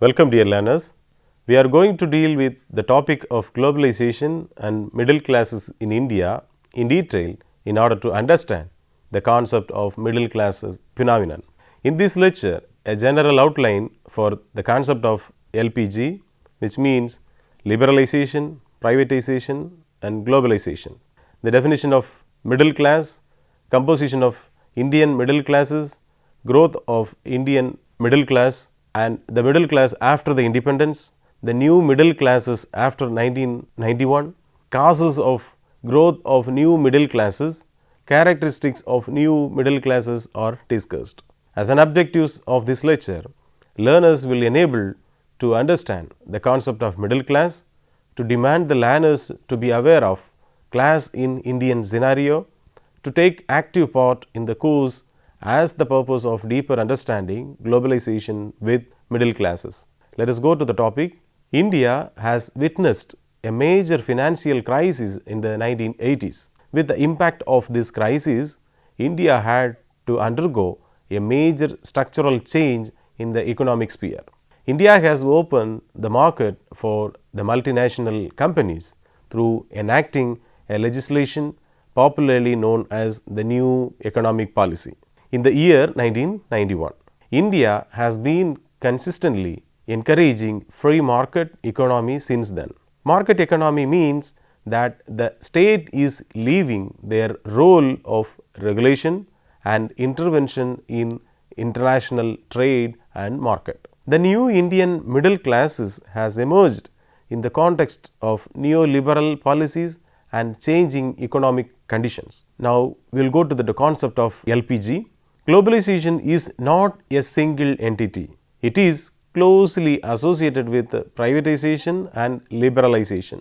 Welcome dear learners. We are going to deal with the topic of globalization and middle classes in India in detail in order to understand the concept of middle classes phenomenon. In this lecture, a general outline for the concept of LPG, which means liberalization, privatization and globalization. The definition of middle class, composition of Indian middle classes, growth of Indian middle class and the middle class after the independence, the new middle classes after 1991, causes of growth of new middle classes, characteristics of new middle classes are discussed. As an objectives of this lecture, learners will enable to understand the concept of middle class, to demand the learners to be aware of class in Indian scenario, to take active part in the course as the purpose of deeper understanding globalization with middle classes. Let us go to the topic. India has witnessed a major financial crisis in the 1980s. With the impact of this crisis, India had to undergo a major structural change in the economic sphere. India has opened the market for the multinational companies through enacting a legislation popularly known as the New Economic Policy. In the year 1991, India has been consistently encouraging free market economy since then. Market economy means that the state is leaving their role of regulation and intervention in international trade and market. The new Indian middle classes has emerged in the context of neoliberal policies and changing economic conditions. Now, we will go to the concept of LPG. Globalization is not a single entity. It is closely associated with privatization and liberalization.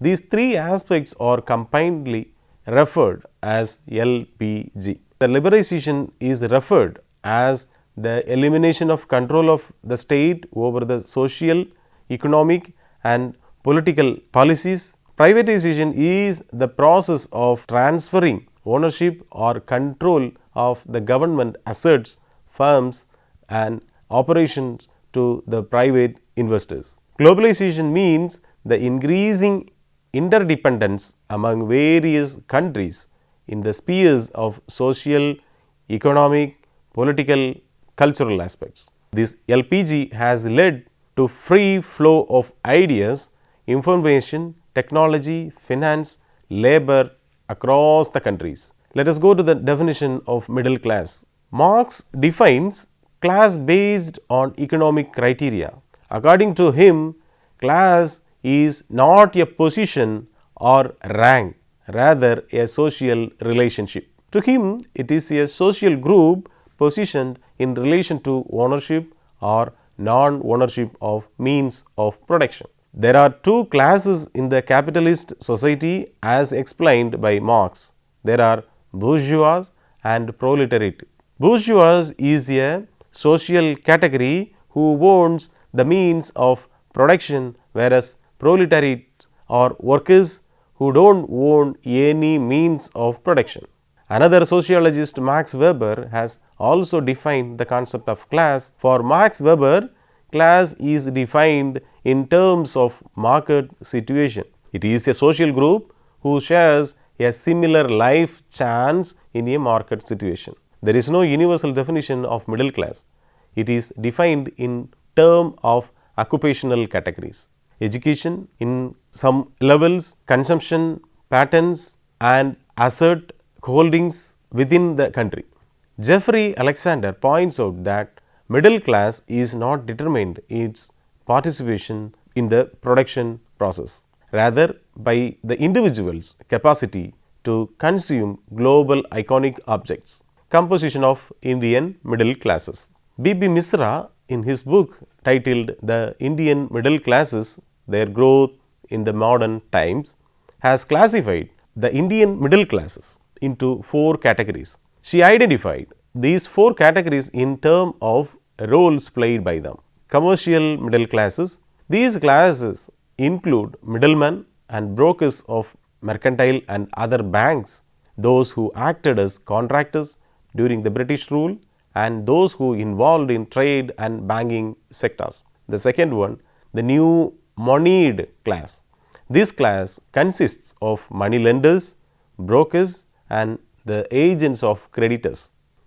These three aspects are combinedly referred as LPG. The liberalization is referred as the elimination of control of the state over the social, economic and political policies. Privatization is the process of transferring ownership or control of the government assets, firms and operations to the private investors. Globalization means the increasing interdependence among various countries in the spheres of social, economic, political, cultural aspects. This LPG has led to free flow of ideas, information, technology, finance, labor across the countries. Let us go to the definition of middle class. Marx defines class based on economic criteria. According to him, class is not a position or rank, rather a social relationship. To him, it is a social group positioned in relation to ownership or non-ownership of means of production. There are two classes in the capitalist society as explained by Marx. There are bourgeois and proletariat. Bourgeois is a social category who owns the means of production, whereas proletariat are workers who don't own any means of production. Another sociologist, Max Weber, has also defined the concept of class. For Max Weber, class is defined in terms of market situation. It is a social group who shares a similar life chance in a market situation. There is no universal definition of middle class. It is defined in terms of occupational categories. Education in some levels, consumption patterns and asset holdings within the country. Jeffrey Alexander points out that middle class is not determined its participation in the production process, rather by the individual's capacity to consume global iconic objects. Composition of Indian middle classes. B.B. Misra in his book titled The Indian Middle Classes, Their Growth in the Modern Times has classified the Indian middle classes into four categories. She identified these four categories in terms of roles played by them. Commercial middle classes. These classes include middlemen and brokers of mercantile and other banks, those who acted as contractors during the British rule and those who involved in trade and banking sectors. The second one, the new moneyed class. This class consists of money lenders, brokers and the agents of creditors.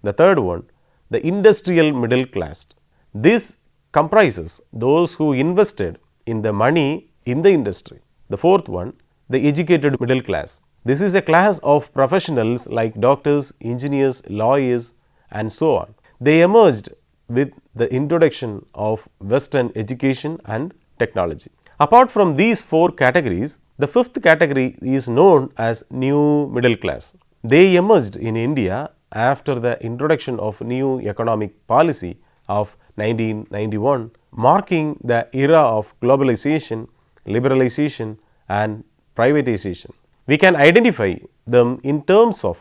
The third one, the industrial middle class. This comprises those who invested in the money in the industry. The fourth one, the educated middle class. This is a class of professionals like doctors, engineers, lawyers and so on. They emerged with the introduction of Western education and technology. Apart from these four categories, the fifth category is known as new middle class. They emerged in India after the introduction of new economic policy of 1991, marking the era of globalization, liberalization and privatization. We can identify them in terms of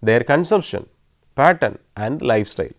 their consumption pattern and lifestyle.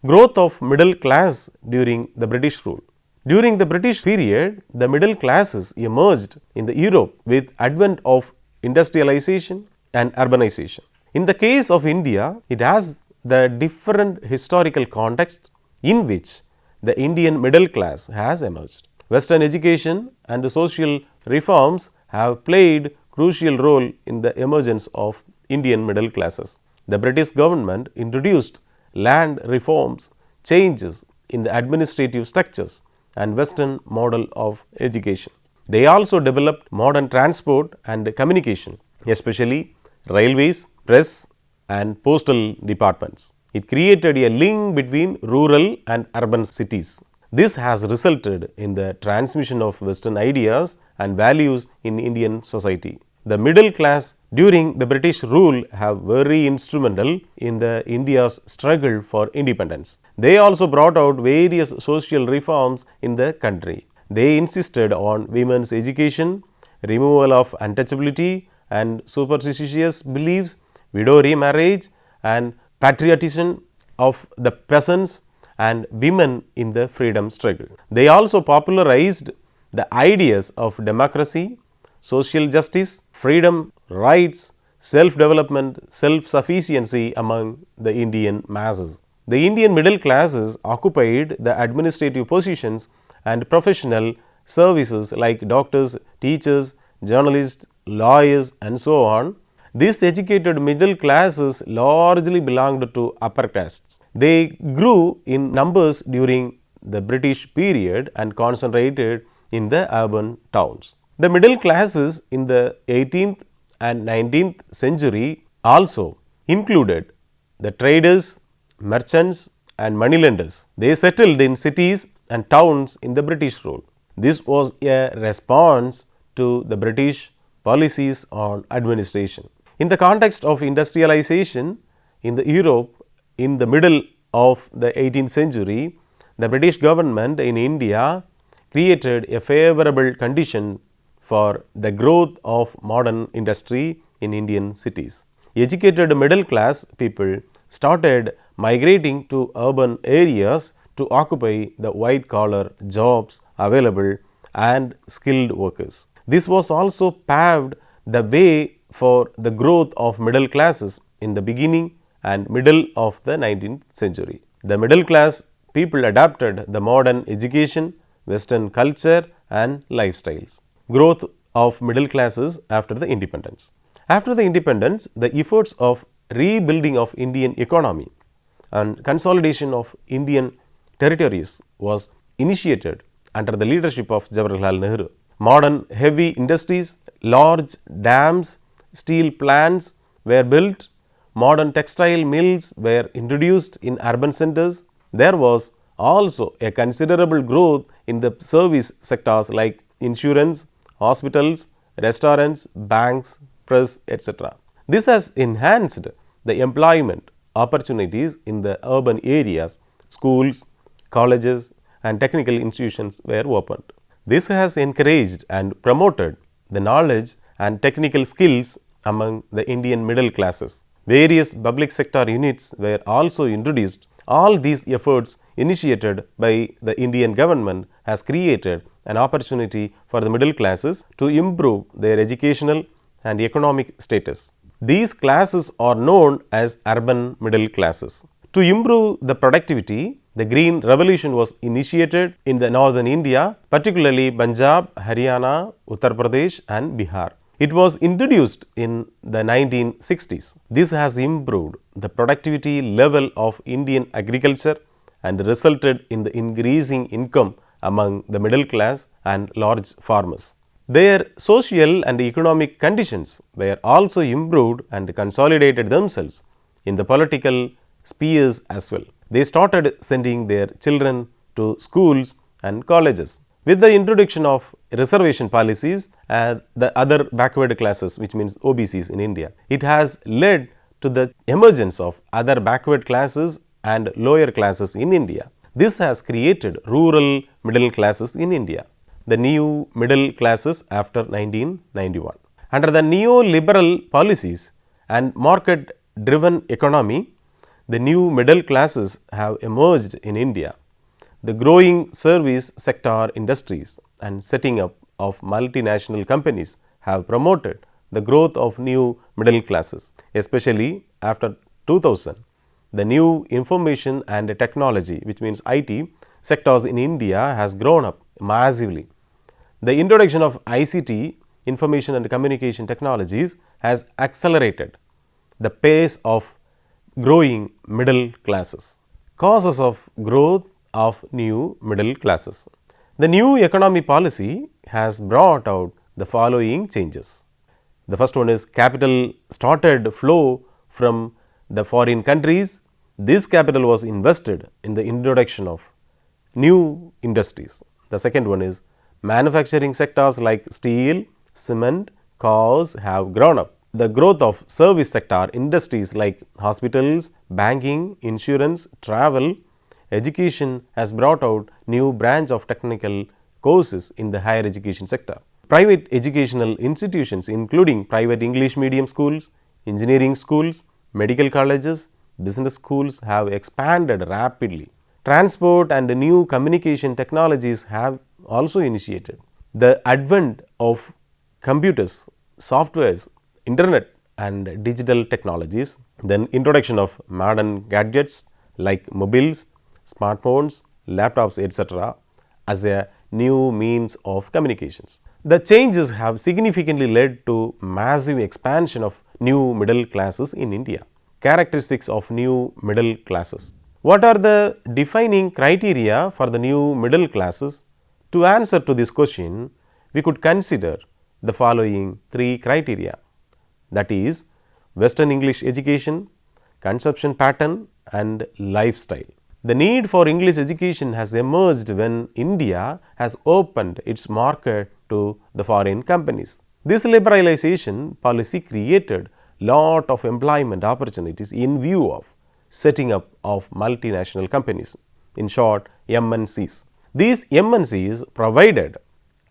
Growth of middle class during the British rule. During the British period, the middle classes emerged in the Europe with advent of industrialization and urbanization. In the case of India, it has the different historical context in which the Indian middle class has emerged. Western education and the social reforms have played crucial role in the emergence of Indian middle classes. The British government introduced land reforms, changes in the administrative structures and Western model of education. They also developed modern transport and communication, especially railways, press and postal departments. It created a link between rural and urban cities. This has resulted in the transmission of Western ideas and values in Indian society. The middle class during the British rule have very instrumental in the India's struggle for independence. They also brought out various social reforms in the country. They insisted on women's education, removal of untouchability and superstitious beliefs, widow remarriage and patriotism of the peasants and women in the freedom struggle. They also popularized the ideas of democracy, social justice, freedom, rights, self-development, self-sufficiency among the Indian masses. The Indian middle classes occupied the administrative positions and professional services like doctors, teachers, journalists, lawyers and so on. These educated middle classes largely belonged to upper castes. They grew in numbers during the British period and concentrated in the urban towns. The middle classes in the 18th and 19th century also included the traders, merchants and moneylenders. They settled in cities and towns in the British rule. This was a response to the British policies on administration. In the context of industrialization in the Europe in the middle of the 18th century, the British government in India created a favorable condition for the growth of modern industry in Indian cities. Educated middle class people started migrating to urban areas to occupy the white collar jobs available and skilled workers. This was also paved the way for the growth of middle classes in the beginning and middle of the 19th century. The middle class people adapted the modern education, Western culture and lifestyles. Growth of middle classes after the independence. After the independence, the efforts of rebuilding of Indian economy and consolidation of Indian territories was initiated under the leadership of Jawaharlal Nehru. Modern heavy industries, large dams, steel plants were built, modern textile mills were introduced in urban centers. There was also a considerable growth in the service sectors like insurance, hospitals, restaurants, banks, press, etc. This has enhanced the employment opportunities in the urban areas. Schools, colleges and technical institutions were opened. This has encouraged and promoted the knowledge and technical skills among the Indian middle classes. Various public sector units were also introduced. All these efforts initiated by the Indian government has created an opportunity for the middle classes to improve their educational and economic status. These classes are known as urban middle classes. To improve the productivity, The Green Revolution was initiated in the northern India, particularly Punjab, Haryana, Uttar Pradesh and Bihar. It was introduced in the 1960s. This has improved the productivity level of Indian agriculture and resulted in the increasing income among the middle class and large farmers. Their social and economic conditions were also improved and consolidated themselves in the political spheres as well. They started sending their children to schools and colleges. With the introduction of reservation policies and the other backward classes, which means OBCs in India, it has led to the emergence of other backward classes and lower classes in India. This has created rural middle classes in India, the new middle classes after 1991. Under the neoliberal policies and market driven economy, the new middle classes have emerged in India. The growing service sector industries and setting up of multinational companies have promoted the growth of new middle classes, especially after 2000. The new information and technology, which means IT sectors in India has grown up massively. The introduction of ICT, information and communication technologies, has accelerated the pace of growing middle classes. Causes of growth of new middle classes. The new economy policy has brought out the following changes. The first one is capital started flow from the foreign countries. This capital was invested in the introduction of new industries. The second one is manufacturing sectors like steel, cement, cars have grown up. The growth of service sector industries like hospitals, banking, insurance, travel, education has brought out new branch of technical courses in the higher education sector. Private educational institutions including private English medium schools, engineering schools, medical colleges, business schools have expanded rapidly. Transport and new communication technologies have also initiated. The advent of computers, softwares, internet and digital technologies, then introduction of modern gadgets like mobiles, smartphones, laptops, etc. as a new means of communications. The changes have significantly led to massive expansion of new middle classes in India. Characteristics of new middle classes. What are the defining criteria for the new middle classes? To answer to this question, we could consider the following three criteria, that is Western English education, consumption pattern and lifestyle. The need for English education has emerged when India has opened its market to the foreign companies. This liberalization policy created lot of employment opportunities in view of setting up of multinational companies, in short MNCs. These MNCs provided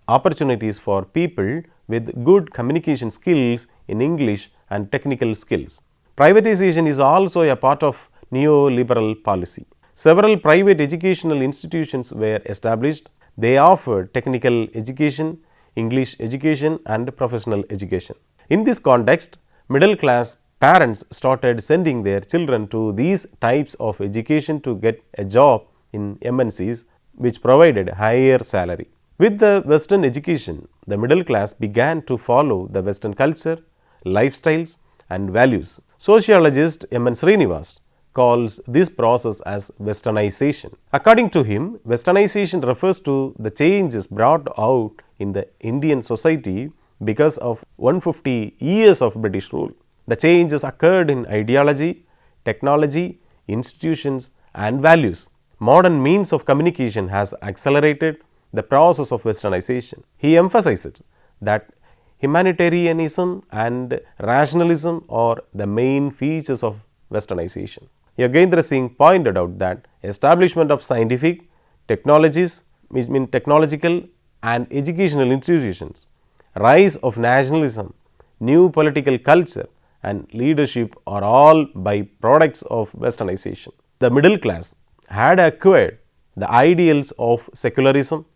opportunities for people with good communication skills in English and technical skills. Privatization is also a part of neoliberal policy. Several private educational institutions were established. They offered technical education, English education and professional education. In this context, middle class parents started sending their children to these types of education to get a job in MNCs which provided higher salary. With the Western education, the middle class began to follow the Western culture, lifestyles and values. Sociologist M. Srinivas calls this process as Westernization. According to him, Westernization refers to the changes brought out in the Indian society because of 150 years of British rule. The changes occurred in ideology, technology, institutions and values. Modern means of communication has accelerated the process of Westernization. He emphasizes that humanitarianism and rationalism are the main features of Westernization. Yogendra Singh pointed out that establishment of scientific technologies, which mean technological and educational institutions, rise of nationalism, new political culture and leadership are all by products of Westernization. The middle class had acquired the ideals of secularism,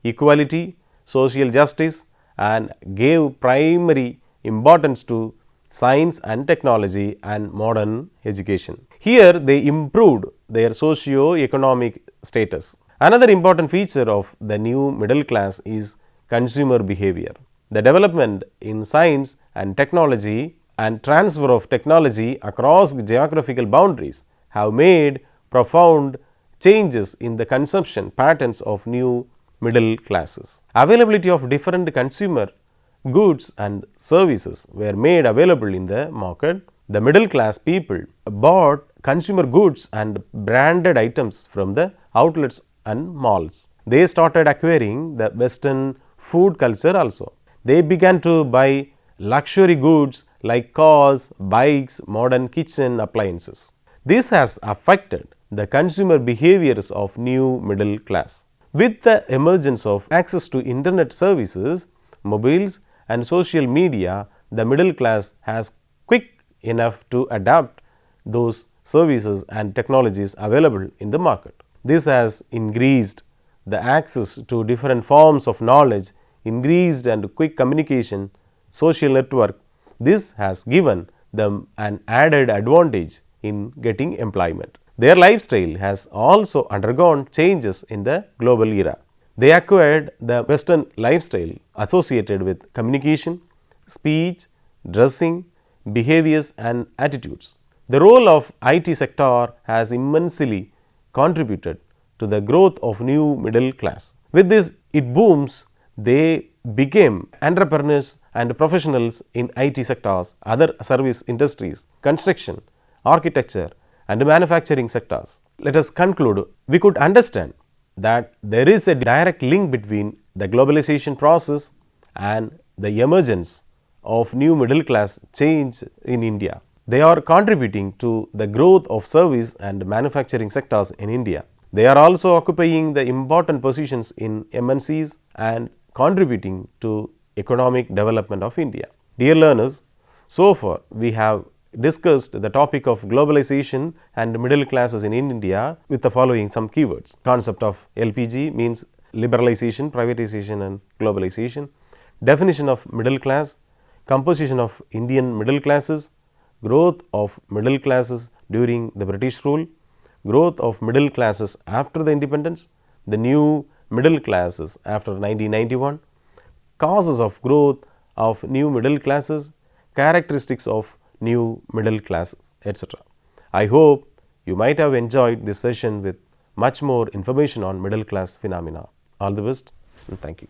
equality, social justice and gave primary importance to science and technology and modern education. Here they improved their socio-economic status. Another important feature of the new middle class is consumer behavior. The development in science and technology and transfer of technology across geographical boundaries have made profound changes in the consumption patterns of new middle classes. Availability of different consumer goods and services were made available in the market. The middle class people bought consumer goods and branded items from the outlets and malls. They started acquiring the Western food culture also. They began to buy luxury goods like cars, bikes, modern kitchen appliances. This has affected the consumer behaviors of new middle class. With the emergence of access to internet services, mobiles and social media, the middle class has quick enough to adapt those services and technologies available in the market. This has increased the access to different forms of knowledge, increased and quick communication, social network. This has given them an added advantage in getting employment. Their lifestyle has also undergone changes in the global era. They acquired the Western lifestyle associated with communication, speech, dressing, behaviors and attitudes. The role of IT sector has immensely contributed to the growth of new middle class. With this, it booms. They became entrepreneurs and professionals in IT sectors, other service industries, construction, architecture and manufacturing sectors. Let us conclude. We could understand that there is a direct link between the globalization process and the emergence of new middle class change in India. They are contributing to the growth of service and manufacturing sectors in India. They are also occupying the important positions in MNCs and contributing to economic development of India. Dear learners, so far we have discussed the topic of globalization and middle classes in India with the following some keywords. Concept of LPG means liberalization, privatization and globalization. Definition of middle class, composition of Indian middle classes, growth of middle classes during the British rule, growth of middle classes after the independence, the new middle classes after 1991, causes of growth of new middle classes, characteristics of new middle classes, etc. I hope you might have enjoyed this session with much more information on middle class phenomena. All the best and thank you.